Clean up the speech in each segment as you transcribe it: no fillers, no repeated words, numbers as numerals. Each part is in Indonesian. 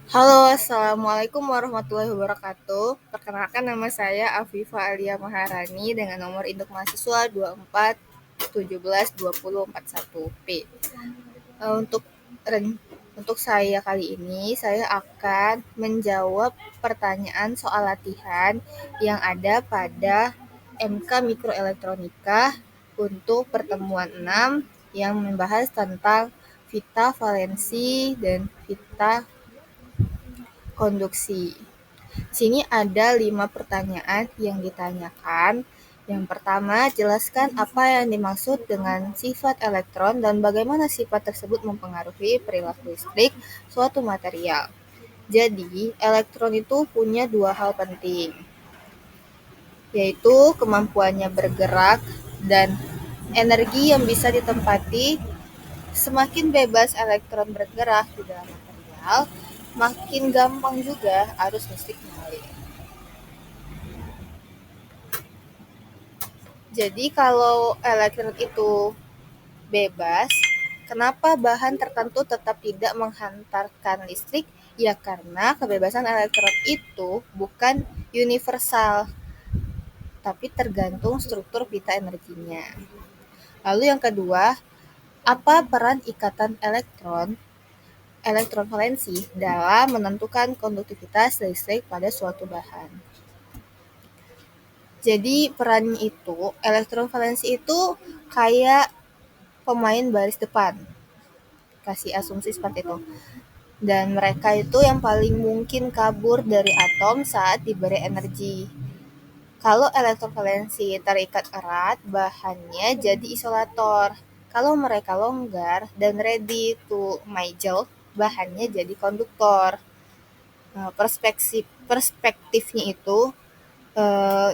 Halo, Assalamualaikum warahmatullahi wabarakatuh. Perkenalkan nama saya Afifa Alia Maharani dengan nomor induk mahasiswa 24172041P. Untuk untuk saya kali ini, saya akan menjawab pertanyaan soal latihan yang ada pada MK Mikroelektronika untuk pertemuan 6 yang membahas tentang Vita valensi dan Vita konduksi. Di sini ada 5 pertanyaan yang ditanyakan. Yang pertama, jelaskan apa yang dimaksud dengan sifat elektron dan bagaimana sifat tersebut mempengaruhi perilaku listrik suatu material. Jadi, elektron itu punya dua hal penting, yaitu kemampuannya bergerak dan energi yang bisa ditempati. Semakin bebas elektron bergerak di dalam material, makin gampang juga arus listrik mengalir. Jadi kalau elektron itu bebas, kenapa bahan tertentu tetap tidak menghantarkan listrik? Ya karena kebebasan elektron itu bukan universal, tapi tergantung struktur pita energinya. Lalu yang kedua, apa peran ikatan elektron valensi dalam menentukan konduktivitas listrik pada suatu bahan? Jadi perannya itu, elektron valensi itu kayak pemain baris depan, kasih asumsi seperti itu. Dan mereka itu yang paling mungkin kabur dari atom saat diberi energi. Kalau elektron valensi terikat erat, bahannya jadi isolator. Kalau mereka longgar dan ready to mingle, bahannya jadi konduktor. Nah, perspektifnya itu,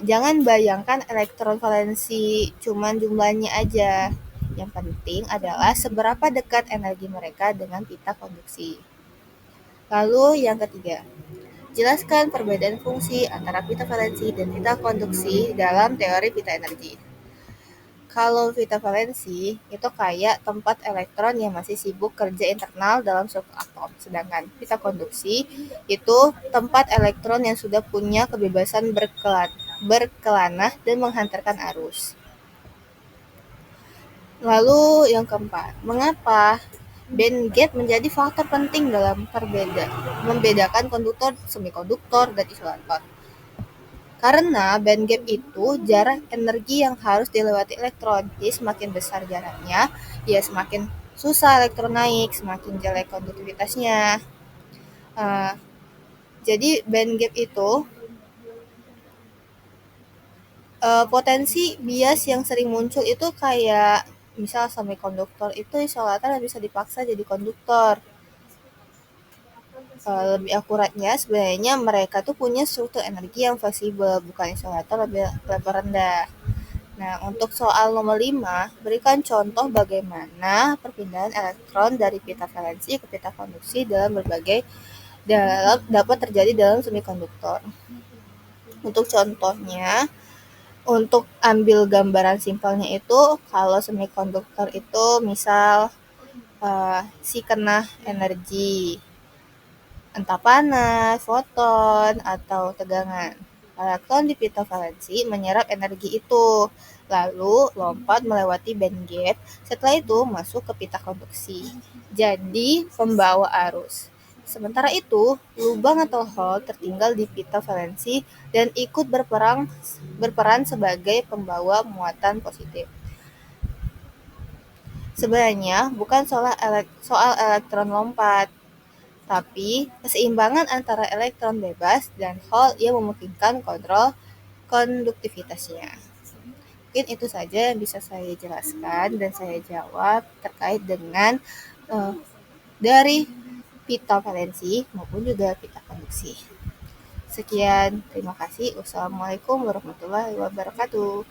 jangan bayangkan elektron valensi cuman jumlahnya aja. Yang penting adalah seberapa dekat energi mereka dengan pita konduksi. Lalu yang ketiga, jelaskan perbedaan fungsi antara pita valensi dan pita konduksi dalam teori pita energi. Kalau pita valensi itu kayak tempat elektron yang masih sibuk kerja internal dalam suatu atom, sedangkan pita konduksi itu tempat elektron yang sudah punya kebebasan berkelana dan menghantarkan arus. Lalu yang keempat, mengapa band gap menjadi faktor penting dalam membedakan konduktor, semikonduktor, dan isolator? Karena band gap itu jarak energi yang harus dilewati elektron. Jadi semakin besar jaraknya, ya semakin susah elektron naik, semakin jelek konduktivitasnya. Jadi band gap itu potensi bias yang sering muncul itu kayak misal semikonduktor itu isolator yang bisa dipaksa jadi konduktor. Lebih akuratnya sebenarnya mereka tuh punya struktur energi yang fleksibel, bukan isolator lebih rendah. Nah, untuk soal nomor 5, berikan contoh bagaimana perpindahan elektron dari pita valensi ke pita konduksi dapat terjadi dalam semikonduktor. Untuk contohnya, untuk ambil gambaran simpelnya itu, kalau semikonduktor itu misal si kena energi, entah panas, foton, atau tegangan. Elektron di pita valensi menyerap energi itu, lalu lompat melewati band gap, setelah itu masuk ke pita konduksi. Jadi pembawa arus. Sementara itu, lubang atau hole tertinggal di pita valensi dan ikut berperan sebagai pembawa muatan positif. Sebenarnya bukan soal elektron lompat, tapi keseimbangan antara elektron bebas dan hole yang memungkinkan kontrol konduktivitasnya. Mungkin itu saja yang bisa saya jelaskan dan saya jawab terkait dengan dari pita valensi maupun juga pita konduksi. Sekian, terima kasih. Wassalamualaikum warahmatullahi wabarakatuh.